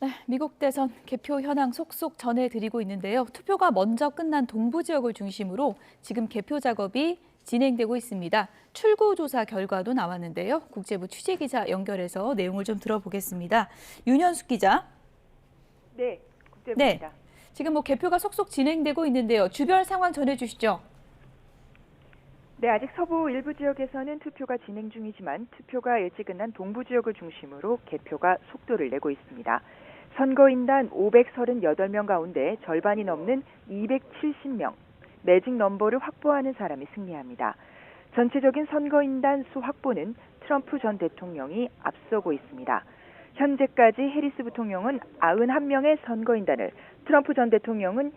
네, 미국 대선 개표 현황 속속 전해드리고 있는데요. 투표가 먼저 끝난 동부 지역을 중심으로 지금 개표 작업이 진행되고 있습니다. 출구조사 결과도 나왔는데요. 국제부 취재기자 연결해서 내용을 좀 들어보겠습니다. 윤현숙 기자. 네, 네, 국제부입니다. 지금 개표가 속속 진행되고 있는데요. 주변 상황 전해주시죠. 네, 아직 서부 일부 지역에서는 투표가 진행 중이지만 투표가 일찍 끝난 동부 지역을 중심으로 개표가 속도를 내고 있습니다. 선거인단 538명 가운데 절반이 넘는 270명, 매직 넘버를 확보하는 사람이 승리합니다. 전체적인 선거인단 수 확보는 트럼프 전 대통령이 앞서고 있습니다. 현재까지 해리스 부통령은 91명의 선거인단을, 트럼프 전 대통령은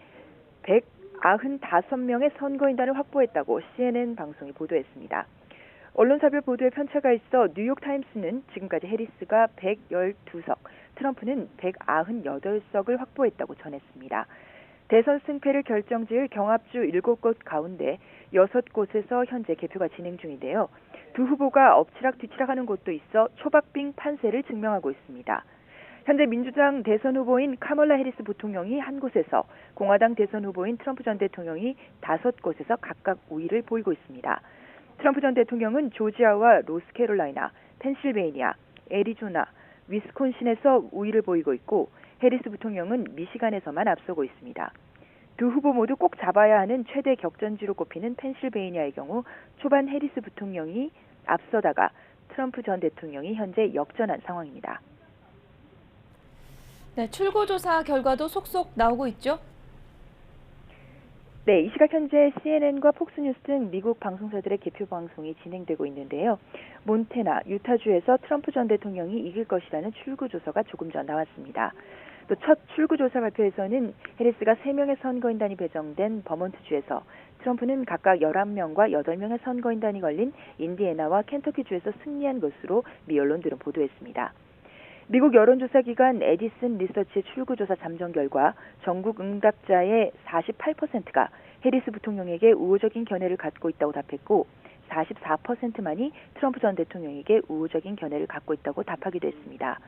195명의 선거인단을 확보했다고 CNN 방송이 보도했습니다. 언론사별 보도에 편차가 있어 뉴욕타임스는 지금까지 해리스가 112석, 트럼프는 198석을 확보했다고 전했습니다. 대선 승패를 결정지을 경합주 7곳 가운데 6곳에서 현재 개표가 진행 중인데요. 두 후보가 엎치락뒤치락하는 곳도 있어 초박빙 판세를 증명하고 있습니다. 현재 민주당 대선 후보인 카멀라 해리스 부통령이 한 곳에서, 공화당 대선 후보인 트럼프 전 대통령이 5곳에서 각각 우위를 보이고 있습니다. 트럼프 전 대통령은 조지아와 노스캐롤라이나, 펜실베이니아, 애리조나, 위스콘신에서 우위를 보이고 있고, 해리스 부통령은 미시간에서만 앞서고 있습니다. 두 후보 모두 꼭 잡아야 하는 최대 격전지로 꼽히는 펜실베이니아의 경우 초반 해리스 부통령이 앞서다가 트럼프 전 대통령이 현재 역전한 상황입니다. 네, 출구조사 결과도 속속 나오고 있죠. 네, 이 시각 현재 CNN과 폭스뉴스 등 미국 방송사들의 개표 방송이 진행되고 있는데요. 몬태나, 유타주에서 트럼프 전 대통령이 이길 것이라는 출구조사가 조금 전 나왔습니다. 또 첫 출구조사 발표에서는 해리스가 3명의 선거인단이 배정된 버몬트주에서, 트럼프는 각각 11명과 8명의 선거인단이 걸린 인디애나와 켄터키주에서 승리한 것으로 미 언론들은 보도했습니다. 미국 여론조사 기관 에디슨 리서치의 출구조사 잠정 결과 전국 응답자의 48%가 해리스 부통령에게 우호적인 견해를 갖고 있다고 답했고, 44%만이 트럼프 전 대통령에게 우호적인 견해를 갖고 있다고 답하기도 했습니다.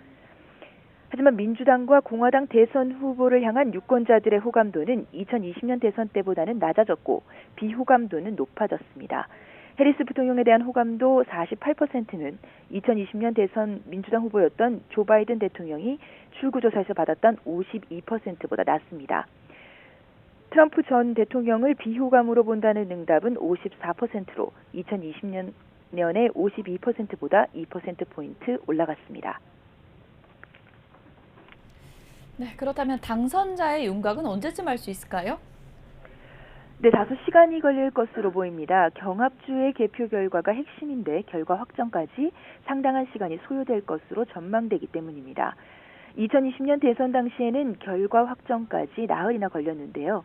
하지만 민주당과 공화당 대선 후보를 향한 유권자들의 호감도는 2020년 대선 때보다는 낮아졌고, 비호감도는 높아졌습니다. 해리스 부통령에 대한 호감도 48%는 2020년 대선 민주당 후보였던 조 바이든 대통령이 출구조사에서 받았던 52%보다 낮습니다. 트럼프 전 대통령을 비호감으로 본다는 응답은 54%로 2020년의 52%보다 2%포인트 올라갔습니다. 네, 그렇다면 당선자의 윤곽은 언제쯤 알 수 있을까요? 네, 다소 시간이 걸릴 것으로 보입니다. 경합주의 개표 결과가 핵심인데 결과 확정까지 상당한 시간이 소요될 것으로 전망되기 때문입니다. 2020년 대선 당시에는 결과 확정까지 나흘이나 걸렸는데요.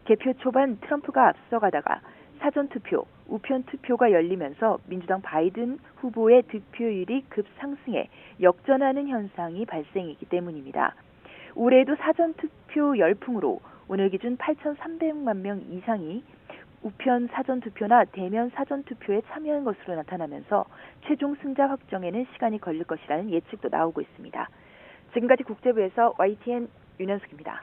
개표 초반 트럼프가 앞서가다가 사전투표, 우편투표가 열리면서 민주당 바이든 후보의 득표율이 급상승해 역전하는 현상이 발생했기 때문입니다. 올해에도 사전투표 열풍으로 오늘 기준 8,300만 명 이상이 우편 사전투표나 대면 사전투표에 참여한 것으로 나타나면서 최종 승자 확정에는 시간이 걸릴 것이라는 예측도 나오고 있습니다. 지금까지 국제부에서 YTN 윤현숙입니다.